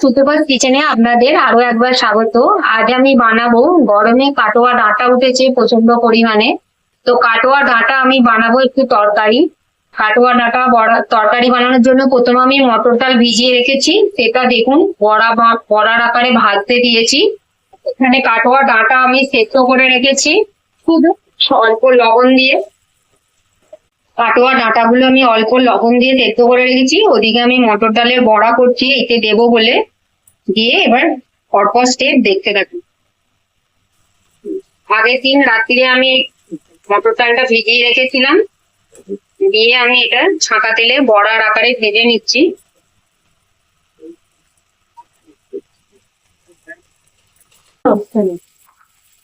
সুতপার কিচেনে আপনাদের আরো একবার স্বাগত। আজ আমি বানাবো, গরমে কাটোয়া ডাঁটা উঠেছে প্রচন্ড পরিমাণে, তো কাটোয়া ডাঁটা আমি বানাবো একটু তরকারি। কাটোয়া ডাঁটা তরকারি বানানোর জন্য প্রথমে আমি মটর ডাল ভিজিয়ে রেখেছি, সেটা দেখুন বড়ার আকারে ভাজতে দিয়েছি। এখানে কাটোয়া ডাঁটা আমি সেদ্ধ করে রেখেছি শুধু অল্প লবণ দিয়ে। কাটোয়া ডাঁটাগুলো আমি অল্প লবণ দিয়ে সেদ্ধ করে রেখেছি। ওদিকে আমি মটর ডালের বড়া করছি এতে দেবো বলে, দিয়ে এবার পরপর স্টেপ দেখতে থাকি। আগের দিন রাত্রিরে আমি মটর ডালটা ভিজিয়ে রেখেছিলাম, দিয়ে আমি এটা ছাঁকা তেলে বড়ার আকারে ভেজে নিচ্ছি।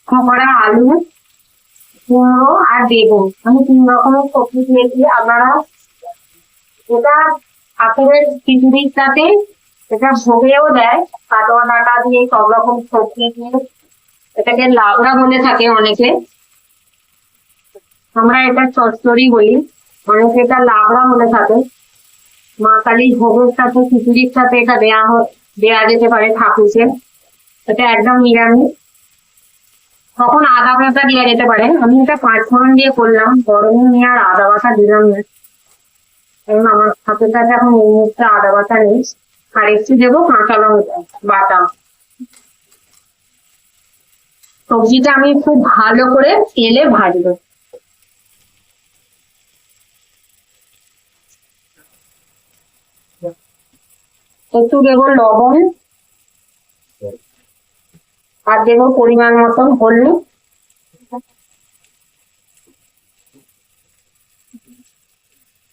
কড়া আলু, কুমড়ো আর বেগুন, আমি 3 রকমের সবজি দিয়েছি। আপনারা এটা ঠাকুরের খিচুড়ির সাথে এটা ভোগেও দেয়, কাটোয়া ডাঁটা দিয়ে সব রকম সবজি দিয়ে। এটাকে লাবড়া বলে থাকে অনেকে, আমরা এটা চচ্চড়ি বলি, অনেকে এটা লাবড়া বলে থাকে। মা কালীর ভোগের সাথে খিচুড়ির সাথে এটা দেয়া যেতে পারে ঠাকুরকে। এটা একদম নিরামিষ, তখন আদা বাটা দেওয়া যেতে পারে। আমি এটা 5 ফোড়ন দিয়ে করলাম, গরমে নিয়ে আর আদা বাটা দিলাম না, কারণ আমার হাতের কাছে এখন এই মুহূর্তে আদা বাটা নেই। আর একটু দেবো কাঁচা লঙ্কা বাটা। সবজিটা আমি খুব ভালো করে তেলে ভাজবো। একটু দেবো লবণ, আর দেবো পরিমাণ মতন হলুদ,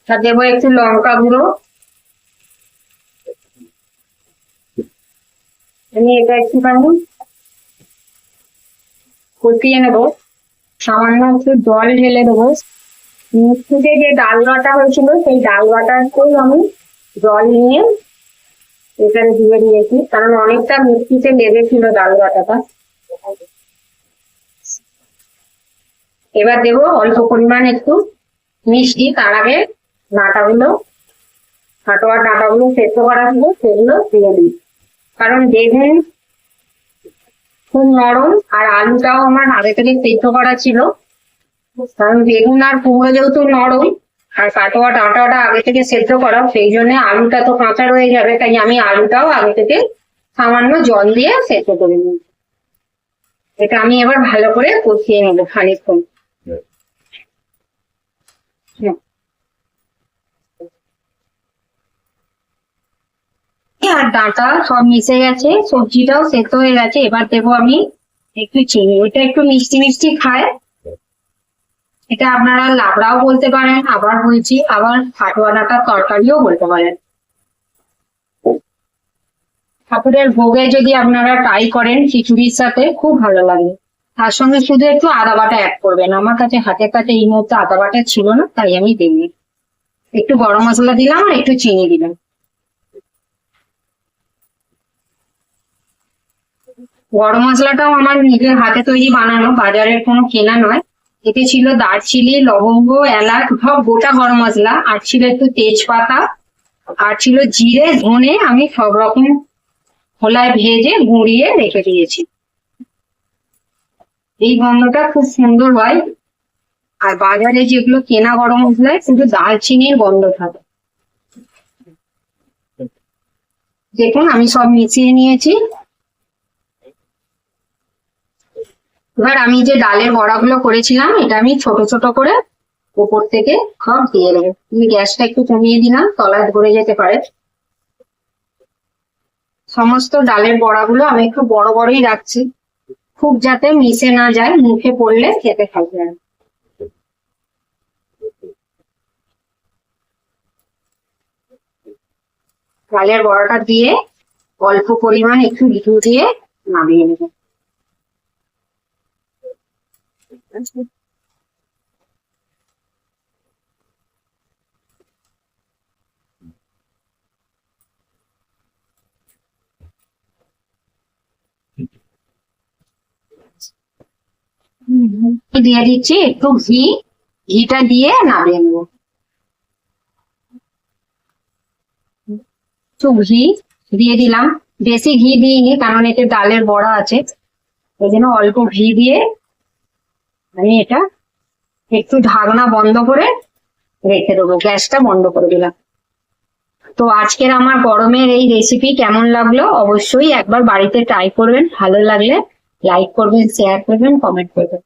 আর দেবো একটু লঙ্কা গুঁড়ো। আমি এটা একটুখানি কষিয়ে নেবো, সামান্য একটু জল ঢেলে দেবো। মিক্সিতে যে ডাল বাটা হয়েছিল সেই ডাল বাটাতেই আমি জল নিয়ে এখানে দিয়ে দিয়েছি, কারণ অনেকটা মিক্সিতে লেগেছিল ডাল বাটাটা। এবার দেবো অল্প পরিমাণ একটু মিষ্টি। তার আগে কাটোয়া ডাঁটাগুলো সেদ্ধ করা ছিল সেগুলো দিয়ে দিই, কারণ বেগুন খুব নরম আর আলুটাও আমার আগে থেকে সেদ্ধ করা ছিল। কারণ বেগুন আর কুমড়ো যেহেতু নরম আর কাটোয়া ডাঁটাটা আগে থেকে সেদ্ধ করা, সেই জন্য আলুটা তো কাঁচা রয়ে যাবে, তাই আমি আলুটাও আগে থেকে সামান্য জল দিয়ে সেদ্ধ করে নিই। এটা আমি এবার ভালো করে কষিয়ে নেবো খানিকক্ষণ। আর ডাঁটা সব মিশে গেছে, সবজিটাও সেদ্ধ হয়ে গেছে। এবার দেবো আমি একটু চিনি। এটা একটু মিষ্টি মিষ্টি খায়, এটা আপনারা লাবড়াও বলতে পারেন, আবার বলছি আবার কাটোয়া ডাঁটার তরকারিও বলতে পারেন। ঠাকুরের ভোগে যদি আপনারা ট্রাই করেন খিচুড়ির সাথে খুব ভালো লাগে। তার সঙ্গে শুধু একটু আদা বাটা অ্যাড করবেন। আমার কাছে হাতের কাছে এই মুহূর্তে আদা বাটা ছিল না, তাই আমি দিইনি। একটু গরম মশলা দিলাম আর একটু চিনি দিলাম। গরম মশলাটাও আমার নিজের হাতে তৈরি বানানো, বাজারের কোনো কেনা নয়। এতে ছিল দারচিনি, লবঙ্গ, এলাচ, সব গোটা গরম মশলা, আর ছিল একটু তেজপাতা, আর ছিল জিরে, ধনে। আমি সব রকম খোলায় ভেজে গুঁড়িয়ে রেখে দিয়েছি। এই গন্ধটা খুব সুন্দর হয়। আর বাজারে যেগুলো কেনা গরম মশলায় শুধু দারচিনির গন্ধ থাকে। দেখুন আমি সব মিশিয়ে নিয়েছি। এবার আমি যে ডালের বড়াগুলো করেছিলাম এটা আমি ছোট ছোট করে উপর থেকে সব দিয়ে দেবো। গ্যাসটা একটু কমিয়ে দিলাম, তলায় ধরে যেতে পারে। সমস্ত ডালের বড়াগুলো আমি একটু বড় বড়ই রাখছি, খুব যাতে মিশে না যায়, মুখে পড়লে খেতে থাকবে না। ডালের বড়াটা দিয়ে অল্প পরিমাণ একটু ঘি দিয়ে নামিয়ে নেব। দিয়ে দিচ্ছি একটু ঘি, ঘিটা দিয়ে নামিয়ে নেব। একটু ঘি দিয়ে দিলাম। বেশি ঘি দিইনি, কারণ এতে ডালের বড়া আছে, ওই জন্য অল্প ঘি দিয়ে আমি এটা একটু ঢাকনা বন্ধ করে রেখে দেবো, গ্যাসটা বন্ধ করে দিলাম। তো আজকের আমার গরমের এই রেসিপি কেমন লাগলো অবশ্যই একবার বাড়িতে ট্রাই করবেন, ভালো লাগলে লাইক করবেন, শেয়ার করবেন, কমেন্ট করবেন।